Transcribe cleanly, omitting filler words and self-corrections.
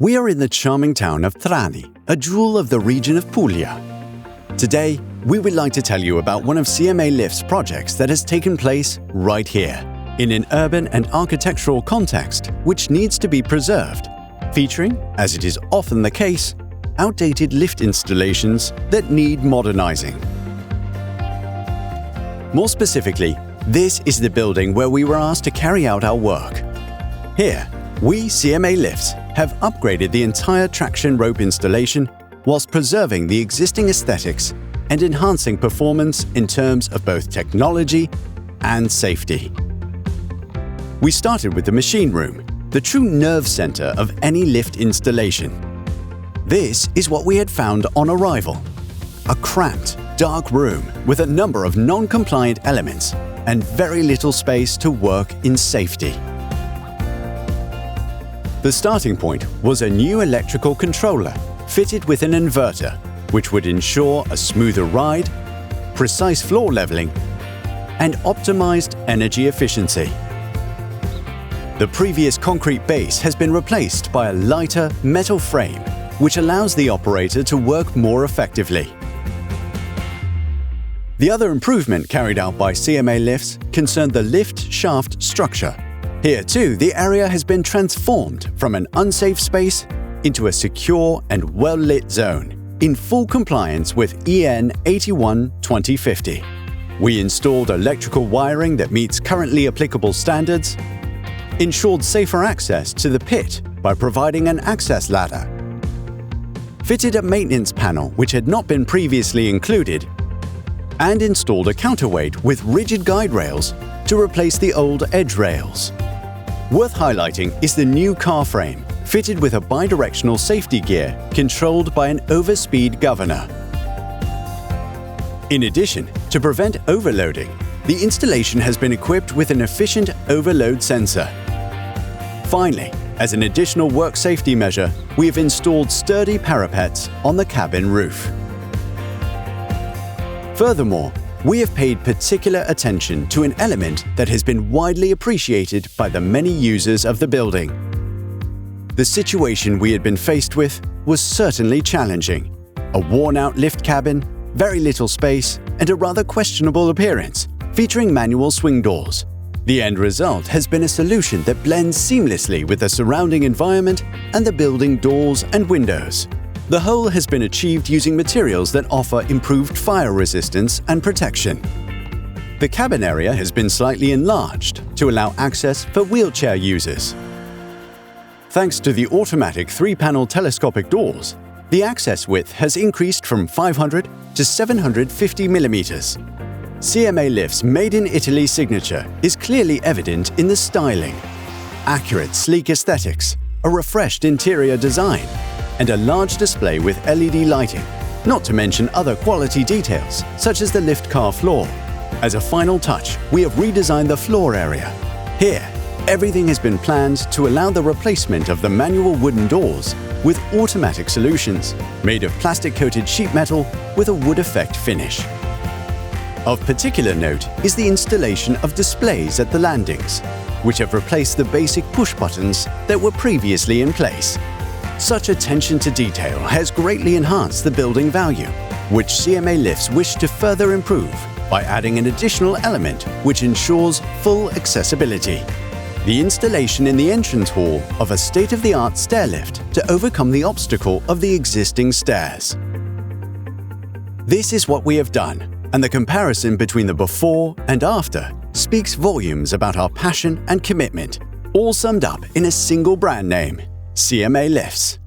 We are in the charming town of Trani, a jewel of the region of Puglia. Today, we would like to tell you about one of CMAlifts' projects that has taken place right here, in an urban and architectural context which needs to be preserved, featuring, as it is often the case, outdated lift installations that need modernizing. More specifically, this is the building where we were asked to carry out our work. Here, we, CMAlifts, have upgraded the entire traction rope installation whilst preserving the existing aesthetics and enhancing performance in terms of both technology and safety. We started with the machine room, the true nerve center of any lift installation. This is what we had found on arrival: a cramped, dark room with a number of non-compliant elements and very little space to work in safety. The starting point was a new electrical controller fitted with an inverter, which would ensure a smoother ride, precise floor leveling, and optimized energy efficiency. The previous concrete base has been replaced by a lighter metal frame, which allows the operator to work more effectively. The other improvement carried out by CMAlifts concerned the lift shaft structure. Here too, the area has been transformed from an unsafe space into a secure and well-lit zone in full compliance with EN 81-2050. We installed electrical wiring that meets currently applicable standards, ensured safer access to the pit by providing an access ladder, fitted a maintenance panel which had not been previously included, and installed a counterweight with rigid guide rails to replace the old edge rails. Worth highlighting is the new car frame, fitted with a bidirectional safety gear controlled by an overspeed governor. In addition, to prevent overloading, the installation has been equipped with an efficient overload sensor. Finally, as an additional work safety measure, we have installed sturdy parapets on the cabin roof. Furthermore, we have paid particular attention to an element that has been widely appreciated by the many users of the building. The situation we had been faced with was certainly challenging. A worn-out lift cabin, very little space, and a rather questionable appearance, featuring manual swing doors. The end result has been a solution that blends seamlessly with the surrounding environment and the building doors and windows. The whole has been achieved using materials that offer improved fire resistance and protection. The cabin area has been slightly enlarged to allow access for wheelchair users. Thanks to the automatic 3-panel telescopic doors, the access width has increased from 500 to 750 millimeters. CMAlifts' Made in Italy signature is clearly evident in the styling. Accurate, sleek aesthetics, a refreshed interior design, and a large display with LED lighting, not to mention other quality details, such as the lift car floor. As a final touch, we have redesigned the floor area. Here, everything has been planned to allow the replacement of the manual wooden doors with automatic solutions, made of plastic-coated sheet metal with a wood effect finish. Of particular note is the installation of displays at the landings, which have replaced the basic push buttons that were previously in place. Such attention to detail has greatly enhanced the building value, which CMAlifts wish to further improve by adding an additional element which ensures full accessibility: the installation in the entrance hall of a state-of-the-art stairlift to overcome the obstacle of the existing stairs. This is what we have done, and the comparison between the before and after speaks volumes about our passion and commitment, all summed up in a single brand name: CMAlifts.